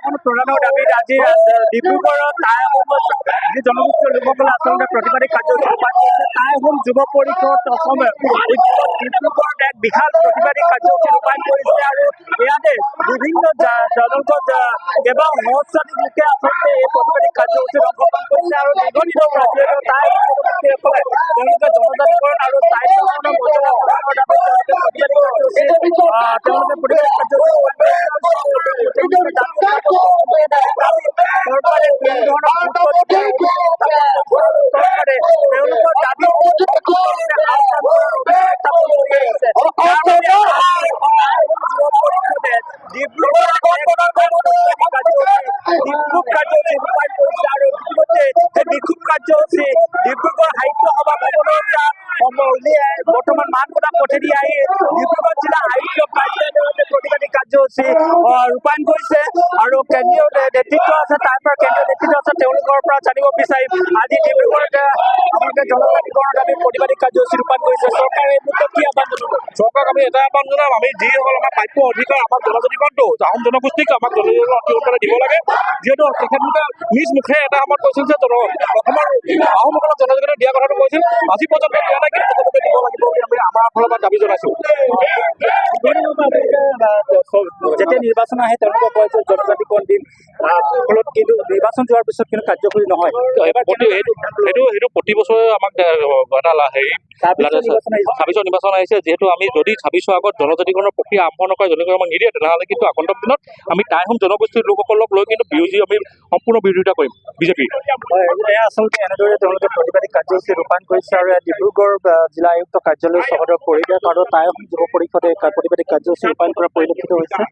এখন প্ৰধানৰ দাবীত আজি ডিব্ৰুগড়ত টাই আহোম যি জনগোষ্ঠীয় লোকসকলে আচলতে প্ৰতিবাদী কাৰ্যসূচী ৰূপায়ণ কৰিছে। টাই আহোম যুৱ পৰিষদ অসমে ডিব্ৰুগড়ত এক বিশাল প্ৰতিবাদী কাৰ্যসূচী ৰূপায়ণ কৰিছে আৰু ইয়াতে বিভিন্ন জনগত কেইবা সহস্ৰাধিক লোকে আচলতে এই প্ৰতিবাদী কাৰ্যসূচীত অংশগ্ৰহণ কৰিছে আৰু দীৰ্ঘদিনৰ পৰা যিহেতু টাই জনগোষ্ঠীসকলে তেওঁলোকে জনজাতিকৰণ আৰু টাই শাসনৰ মৰ্যাদা প্ৰদানৰ দাবীত তেওঁলোকে প্ৰতিবাদী কাৰ্যসূচী চৰকাৰে কোনো ধৰণৰ চৰকাৰে তেওঁলোকৰ দাবী ডিব্ৰুগড় কাৰ্যসূচী ৰূপায়ণ কৰিছে আৰু ইতিমধ্যে এই বিক্ষোভ কাৰ্যসূচী ডিব্ৰুগড় সাহিত্য সভা ভৱনৰ পৰা উলিয়াই বৰ্তমান মানকটা পথেদি আহি ডিব্ৰুগড় জিলা আয়ুক্ত কাৰ্যালয়ত প্ৰতিবাদী কাৰ্যসূচী ৰূপায়ণ কৰিছে আৰু কেন্দ্ৰীয় নেতৃত্ব আছে, তাৰ পৰা কেন্দ্ৰীয় নেতৃত্ব আছে, তেওঁলোকৰ পৰা জানিব বিচাৰিম আজি ডিব্ৰুগড়ত আপোনালোকে জনজাতিকৰণৰ দাবী প্ৰতিবাদী কাৰ্যসূচী ৰূপায়ণ কৰিছে। চৰকাৰে এই মুহূৰ্তত কি আহ্বান জনাব? চৰকাৰক আমি এটা আহ্বান জনাম, আমি যিসকল আমাৰ প্ৰাপ্য অধিকাৰ আমাক জনজাতিকৰণটো আহোম জনগোষ্ঠীক আমাক জনজাতিকৰণ অতি সোনকালে দিব লাগে। যিহেতু তেখেতলোকে নিজ মুখে এটা সময়ত কৈছিল যে অসমৰ আহোমসকলক জনজাতিকৰণ দিয়া কথাটো কৈছিল, আজি পৰ্যন্ত দিয়া নাই, কিন্তু তেখেতলোকে দিব লাগিব বুলি আমি আমাৰ ফালৰ পৰা দাবী জনাইছো। যেতিয়া নিৰ্বাচন আহে তেওঁলোকে কয় যে জনজাতিকৰণ দিম, ফলত কিন্তু নিৰ্বাচন যোৱাৰ পিছত কিন্তু কাৰ্যকৰী নহয়। সেইটো প্ৰতি বছৰে আমাক এটা হেৰি 26 নিৰ্বাচন আহিছে। যিহেতু আমি যদি 26 আগত জনজাতিকৰণৰ প্ৰক্ৰিয়া আৰম্ভ নকৰে, জনগণে আমাক নিদিয়ে, তেনেহ'লে কিন্তু আগন্তুক দিনত আমি টাই আহোম জনগোষ্ঠীৰ লোকসকলক লৈ কিন্তু বিৰোধী আমি সম্পূৰ্ণ বিৰোধিতা কৰিম বিজেপিৰ। আচলতে এনেদৰে তেওঁলোকে প্ৰতিবাদী কাৰ্যসূচী ৰূপায়ণ কৰিছে আৰু ডিব্ৰুগড় জিলা আয়ুক্ত কাৰ্যালয় চহৰৰ পৰিৱেশ আৰু টাই আহোম যুৱ পৰিষদে প্ৰতিবাদী কাৰ্যসূচী ৰূপায়ণ কৰা পৰিলক্ষিত হৈছে।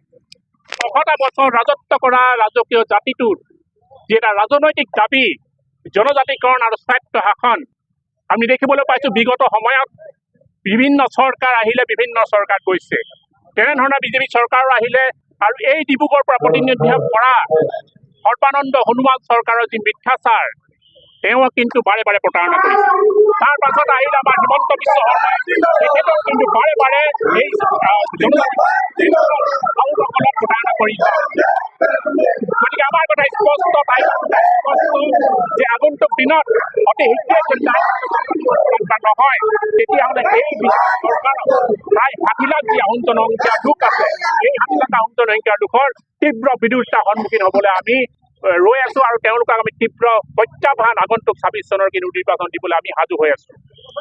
100টা বছৰ ৰাজত্ব কৰা ৰাজকীয় জাতিটোৰ যি এটা ৰাজনৈতিক দাবী জনজাতিকৰণ আৰু স্বায়ত্ব শাসন আমি দেখিবলৈ পাইছো। বিগত সময়ত বিভিন্ন চৰকাৰ আহিলে, বিভিন্ন চৰকাৰ গৈছে, তেনেধৰণৰ বিজেপি চৰকাৰ আহিলে আৰু এই ডিব্ৰুগড়ৰ পৰা প্ৰতিনিধিত্ব কৰা সৰ্বানন্দ সোণোৱাল চৰকাৰৰ যি মিথ্যাচাৰ, তেওঁ কিন্তু বাৰে বাৰে প্ৰতাৰণা কৰিছে। তাৰ পাছত আহিল আমাৰ হিমন্ত বিশ্ব শৰ্মাই, তেখেতক কিন্তু বাৰে বাৰে এই জনজাতিসকলক প্ৰতাৰণা কৰিছে। গতিকে আমাৰ কথা স্পষ্ট যে আগন্তুক দিনত অতি শীঘ্ৰে নহয়, তেতিয়াহ'লে এই চৰকাৰক প্ৰায় 60 লাখ যি আহোম জনসংখ্যাৰ লোক আছে, এই 60 লাখ আহোম জনসংখ্যাৰ লোকৰ তীব্ৰ বিৰোধিতাৰ সন্মুখীন হ'বলৈ আমি ৰৈ আছো আৰু তেওঁলোকক আমি তীব্ৰ প্ৰত্যাহ্বান আগন্তুক 26 চনৰ কিন্তু নিৰ্বাচন দিবলৈ আমি সাজু হৈ আছো।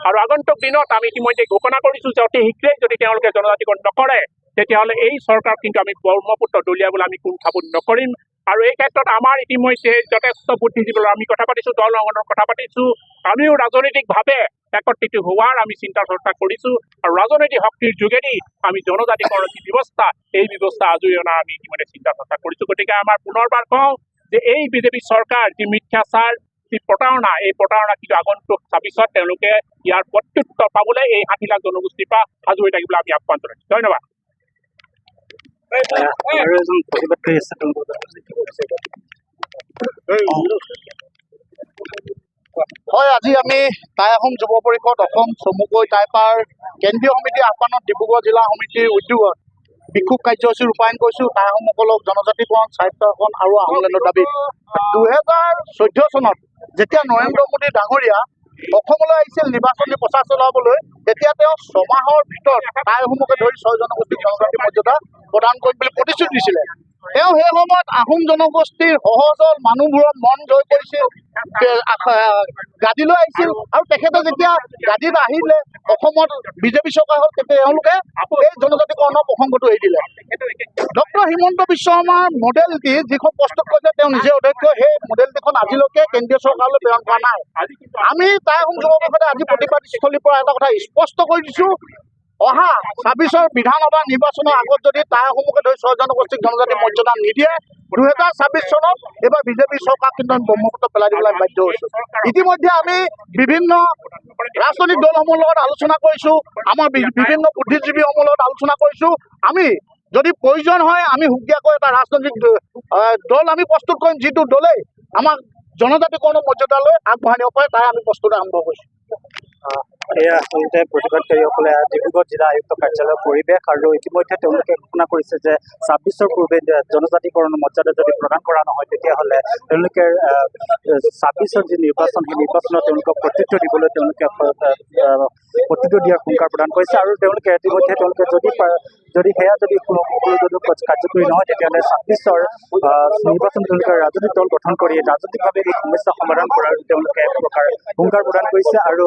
আৰু আগন্তুক দিনত আমি ইতিমধ্যে ঘোষণা কৰিছো যে অতি শীঘ্ৰেই যদি তেওঁলোকে জনজাতিকৰণ নকৰে, তেতিয়াহ'লে এই চৰকাৰ কিন্তু আমি ব্ৰহ্মপুত্ৰ দলিয়াবলৈ আমি কুণ্ঠাবোধ নকৰিম। আৰু এই ক্ষেত্ৰত আমাৰ ইতিমধ্যে যথেষ্ট বুদ্ধিজীৱীৰ আমি কথা পাতিছো, দল সংগঠনৰ কথা পাতিছো, আমিও ৰাজনৈতিকভাৱে একত্ৰিত হোৱাৰ আমি চিন্তা চৰ্চা কৰিছো আৰু ৰাজনৈতিক শক্তিৰ যোগেদি আমি জনজাতিকৰণৰ যি ব্যৱস্থা, এই ব্যৱস্থা আজৰি অনাৰ আমি ইতিমধ্যে চিন্তা চৰ্চা কৰিছো। গতিকে আমাৰ পুনৰবাৰ কওঁ যে এই বিজেপি চৰকাৰ যি মিথ্যাচাৰ, যি প্ৰতাৰণা, এই প্ৰতাৰণা কিন্তু আগন্তুক 26ত তেওঁলোকে ইয়াৰ প্ৰত্যুত্তৰ পাবলৈ এই 60 লাখ জনগোষ্ঠীৰ পৰা সাজু হৈ থাকিবলৈ আমি আহ্বান জনাইছো। ধন্যবাদ। হয়, আজি আমি টাই আহোম যুৱ পৰিষদ অসম চমুকৈ টাইপাৰ কেন্দ্ৰীয় সমিতিৰ আহ্বানত ডিব্ৰুগড় জিলা সমিতিৰ উদ্যোগত বিক্ষোভ কাৰ্যসূচী ৰূপায়ণ কৰিছো। টাই আহোমসকলক জনজাতিকৰণ, স্বায়ত্ব শাসন আৰু আহোমলেণ্ডৰ দাবী। 2014 চনত যেতিয়া নৰেন্দ্ৰ মোদী ডাঙৰীয়া অসমলৈ আহিছিল নিৰ্বাচনী প্ৰচাৰ চলাবলৈ, তেতিয়া তেওঁ 6 মাহৰ ভিতৰত টাই আহোমকে ধৰি 6 জনগোষ্ঠীক জনজাতি মৰ্যাদা প্ৰদান কৰিম বুলি প্ৰতিশ্ৰুতি দিছিলে। তেওঁ সেই সময়ত আহোম জনগোষ্ঠীৰ সহজল মানুহবোৰৰ মন জয় কৰিছিল, গাদীলৈ আহিছিল আৰু তেখেতে যেতিয়া গাদীত আহিলে, অসমত বিজেপি চৰকাৰ হ'ল, তেতিয়া তেওঁলোকে এই জনজাতিকৰণৰ প্ৰসংগটো এৰি দিলে। ডক্টৰ হিমন্ত বিশ্ব শৰ্মাৰ মডেলটি যিখন প্ৰস্তুত কৰিছে, তেওঁ নিজে অধ্যক্ষ, সেই মডেলটিখন আজিলৈকে কেন্দ্ৰীয় চৰকাৰলৈ প্ৰেৰণ কৰা নাই। আমি টাই আহোম যুৱ পৰিষদে আজি প্ৰতিবাদস্থলীৰ পৰা এটা কথা স্পষ্ট কৰি দিছো, অহা 26ৰ বিধানসভা নিৰ্বাচনৰ আগত যদি টাই আহোমকে ধৰি 6 জনগোষ্ঠীক জনজাতি মৰ্যাদা নিদিয়ে, 2026 চনত এইবাৰ বিজেপি চৰকাৰ কিন্তু আমি ব্ৰহ্মপুত্ৰ পেলাই দিবলৈ বাধ্য হৈছো। ইতিমধ্যে আমি বিভিন্ন ৰাজনৈতিক দলসমূহৰ লগত আলোচনা কৰিছো, আমাৰ বিভিন্ন বুদ্ধিজীৱীসমূহৰ লগত আলোচনা কৰিছো। আমি যদি প্ৰয়োজন হয় আমি সুকীয়াকৈ এটা ৰাজনৈতিক দল আমি প্ৰস্তুত কৰিম, যিটো দলেই আমাক জনজাতিকৰণৰ মৰ্যাদালৈ আগবঢ়াই নিব পাৰে, তাই আমি প্ৰস্তুত আৰম্ভ কৰিছো। এয়া আচলতে প্ৰতিবাদকাৰীসকলে ডিব্ৰুগড় জিলা আয়ুক্ত কাৰ্যালয়ৰ পৰিৱেশ আৰু ইতিমধ্যে তেওঁলোকে ঘোষণা কৰিছে যে 26ৰ পূৰ্বে জনজাতিকৰণ মৰ্যাদা যদি প্ৰদান কৰা নহয় তেতিয়াহ'লে তেওঁলোকে 26ৰ যি নিৰ্বাচন সেই নিৰ্বাচনত তেওঁলোকক কৰ্তৃত্ব দিবলৈ তেওঁলোকে কৰ্তৃত্ব দিয়াৰ হুংকাৰ প্ৰদান কৰিছে আৰু তেওঁলোকে ইতিমধ্যে যদি সেয়া যদি কাৰ্যকৰী নহয় তেতিয়াহ'লে 26ৰ নিৰ্বাচন তেওঁলোকে ৰাজনৈতিক দল গঠন কৰি ৰাজনৈতিকভাৱে এই সমস্যা সমাধান কৰাৰ তেওঁলোকে এক প্ৰকাৰ হুংকাৰ প্ৰদান কৰিছে আৰু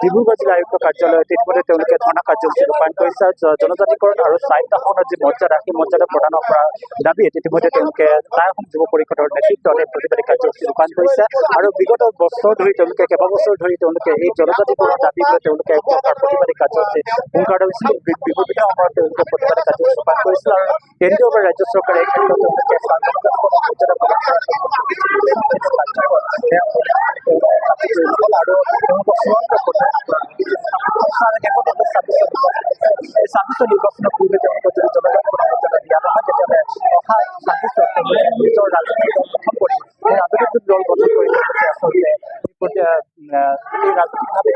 ডিব্ৰুগড় জিলা আয়ুক্ত কাৰ্যালয়ত ইতিমধ্যে তেওঁলোকে ধৰ্ণা কাৰ্যসূচী ৰূপায়ণ কৰিছে জনজাতিকৰণ আৰু স্বায়ত্ত শাসনৰ যি মৰ্যাদা সেই মৰ্যাদা প্ৰদান কৰাৰ দাবীত ইতিমধ্যে তেওঁলোকে টাই অসম যুৱ পৰিষদৰ নেতৃত্বত এই প্ৰতিবাদী কাৰ্যসূচী ৰূপায়ণ কৰিছে আৰু বিগত বছৰ ধৰি তেওঁলোকে কেইবাবছৰ ধৰি তেওঁলোকে এই জনজাতিকৰণৰ দাবী লৈ তেওঁলোকে এক প্ৰকাৰ প্ৰতিবাদী কাৰ্যসূচী হুংকাৰ ধৰিছিল বিভিন্ন সময়ত তেওঁলোকে প্ৰতিবাদী কাৰ্যসূচী ৰূপায়ণ কৰিছিল আৰু কেন্দ্ৰীয় বা ৰাজ্য চৰকাৰে এই ক্ষেত্ৰত তেওঁলোকে জনজাতিকৰণৰ মৰ্যাদা প্ৰদান কৰাৰ আৰু তেওঁলোকক চূড়ান্ত ছাব্বিছৰ নিৰ্বাচনৰ পূৰ্বে তেওঁলোকক যদি জনগণৰ মৰ্যাদা দিয়া নহয় তেতিয়াহ'লে অহা 26ত নিজৰ ৰাজনৈতিক দল গঠন কৰি সেই ৰাজনৈতিক দল গঠন কৰি তেওঁলোকে আচলতে এই ৰাজনৈতিকভাৱে